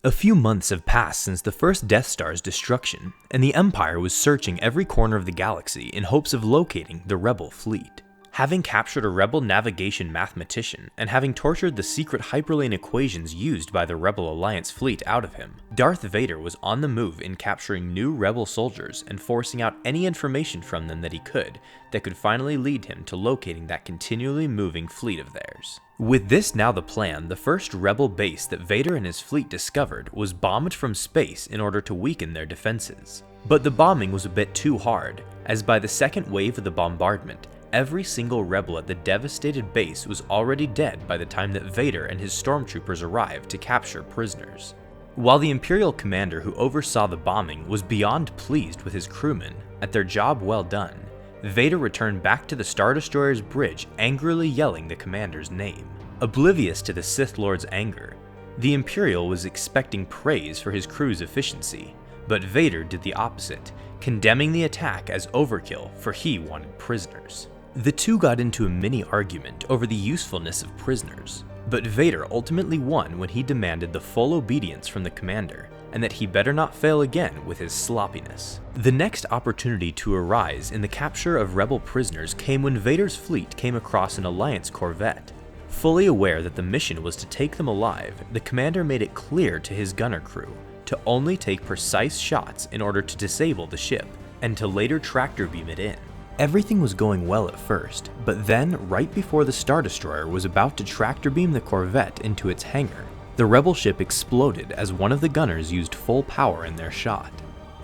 A few months have passed since the first Death Star's destruction, and the Empire was searching every corner of the galaxy in hopes of locating the Rebel fleet. Having captured a Rebel navigation mathematician and having tortured the secret hyperlane equations used by the Rebel Alliance fleet out of him, Darth Vader was on the move in capturing new Rebel soldiers and forcing out any information from them that he could that could finally lead him to locating that continually moving fleet of theirs. With this now the plan, the first Rebel base that Vader and his fleet discovered was bombed from space in order to weaken their defenses. But the bombing was a bit too hard, as by the second wave of the bombardment, every single Rebel at the devastated base was already dead by the time that Vader and his stormtroopers arrived to capture prisoners. While the Imperial commander who oversaw the bombing was beyond pleased with his crewmen at their job well done, Vader returned back to the Star Destroyer's bridge angrily yelling the commander's name. Oblivious to the Sith Lord's anger, the Imperial was expecting praise for his crew's efficiency, but Vader did the opposite, condemning the attack as overkill for he wanted prisoners. The two got into a mini argument over the usefulness of prisoners, but Vader ultimately won when he demanded the full obedience from the commander, and that he better not fail again with his sloppiness. The next opportunity to arise in the capture of Rebel prisoners came when Vader's fleet came across an Alliance corvette. Fully aware that the mission was to take them alive, the commander made it clear to his gunner crew to only take precise shots in order to disable the ship, and to later tractor beam it in. Everything was going well at first, but then, right before the Star Destroyer was about to tractor beam the Corvette into its hangar, the Rebel ship exploded as one of the gunners used full power in their shot.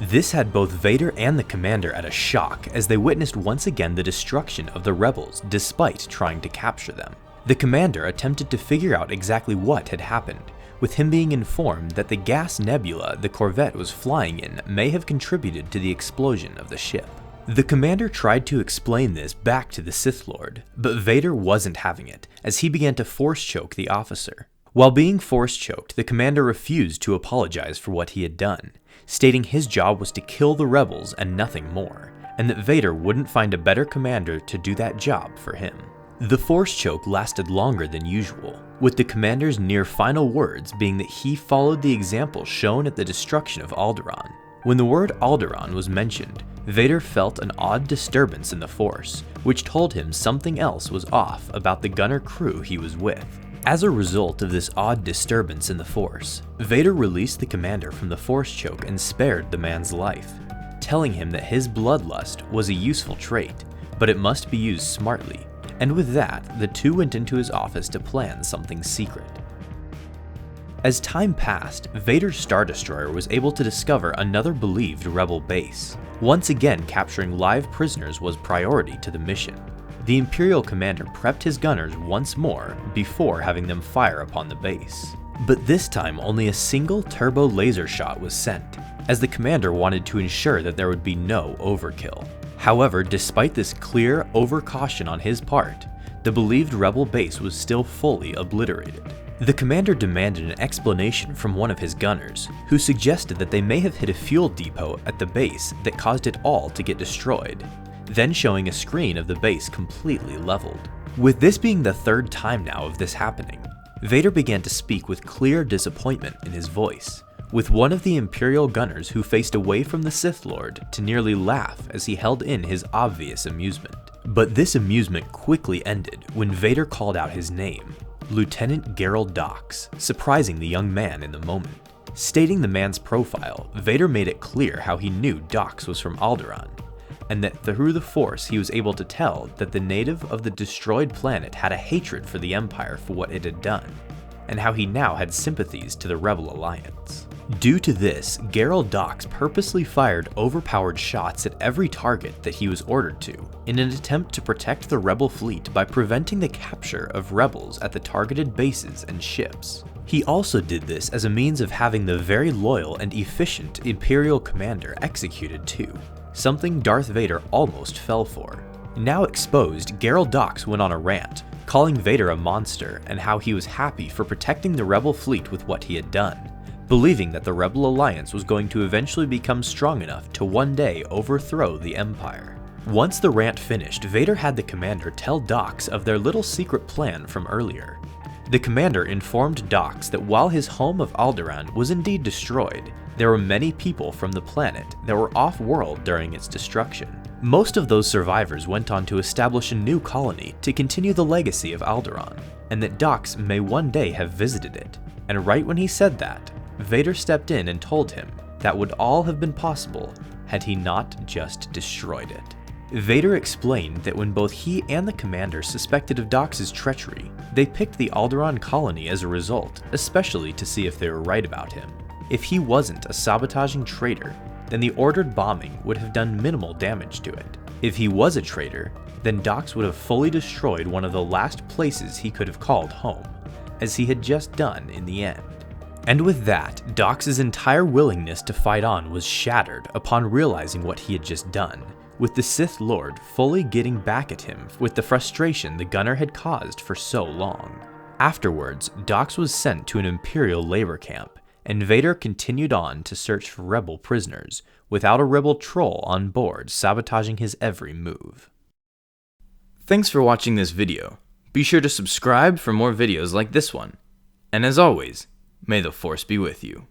This had both Vader and the commander at a shock as they witnessed once again the destruction of the Rebels despite trying to capture them. The commander attempted to figure out exactly what had happened, with him being informed that the gas nebula the Corvette was flying in may have contributed to the explosion of the ship. The commander tried to explain this back to the Sith Lord, but Vader wasn't having it, as he began to force choke the officer. While being force choked, the commander refused to apologize for what he had done, stating his job was to kill the rebels and nothing more, and that Vader wouldn't find a better commander to do that job for him. The force choke lasted longer than usual, with the commander's near final words being that he followed the example shown at the destruction of Alderaan. When the word Alderaan was mentioned, Vader felt an odd disturbance in the Force, which told him something else was off about the gunner crew he was with. As a result of this odd disturbance in the Force, Vader released the commander from the Force choke and spared the man's life, telling him that his bloodlust was a useful trait, but it must be used smartly, and with that, the two went into his office to plan something secret. As time passed, Vader's Star Destroyer was able to discover another believed Rebel base. Once again, capturing live prisoners was priority to the mission. The Imperial commander prepped his gunners once more before having them fire upon the base. But this time only a single turbo laser shot was sent, as the commander wanted to ensure that there would be no overkill. However, despite this clear overcaution on his part, the believed Rebel base was still fully obliterated. The commander demanded an explanation from one of his gunners, who suggested that they may have hit a fuel depot at the base that caused it all to get destroyed, then showing a screen of the base completely leveled. With this being the third time now of this happening, Vader began to speak with clear disappointment in his voice, with one of the Imperial gunners who faced away from the Sith Lord to nearly laugh as he held in his obvious amusement. But this amusement quickly ended when Vader called out his name, Lieutenant Gerald Dox, surprising the young man in the moment. Stating the man's profile, Vader made it clear how he knew Dox was from Alderaan, and that through the Force he was able to tell that the native of the destroyed planet had a hatred for the Empire for what it had done, and how he now had sympathies to the Rebel Alliance. Due to this, Gerald Dox purposely fired overpowered shots at every target that he was ordered to, in an attempt to protect the Rebel fleet by preventing the capture of rebels at the targeted bases and ships. He also did this as a means of having the very loyal and efficient Imperial commander executed too, something Darth Vader almost fell for. Now exposed, Gerald Dox went on a rant, calling Vader a monster and how he was happy for protecting the Rebel fleet with what he had done, believing that the Rebel Alliance was going to eventually become strong enough to one day overthrow the Empire. Once the rant finished, Vader had the commander tell Dox of their little secret plan from earlier. The commander informed Dox that while his home of Alderaan was indeed destroyed, there were many people from the planet that were off-world during its destruction. Most of those survivors went on to establish a new colony to continue the legacy of Alderaan, and that Dox may one day have visited it. And right when he said that, Vader stepped in and told him that would all have been possible had he not just destroyed it. Vader explained that when both he and the commander suspected of Dox's treachery, they picked the Alderaan colony as a result, especially to see if they were right about him. If he wasn't a sabotaging traitor, then the ordered bombing would have done minimal damage to it. If he was a traitor, then Dox would have fully destroyed one of the last places he could have called home, as he had just done in the end. And with that, Dox's entire willingness to fight on was shattered upon realizing what he had just done, with the Sith Lord fully getting back at him with the frustration the gunner had caused for so long. Afterwards, Dox was sent to an Imperial labor camp, and Vader continued on to search for rebel prisoners, without a rebel troll on board sabotaging his every move. Thanks for watching this video. Be sure to subscribe for more videos like this one. And as always, may the Force be with you.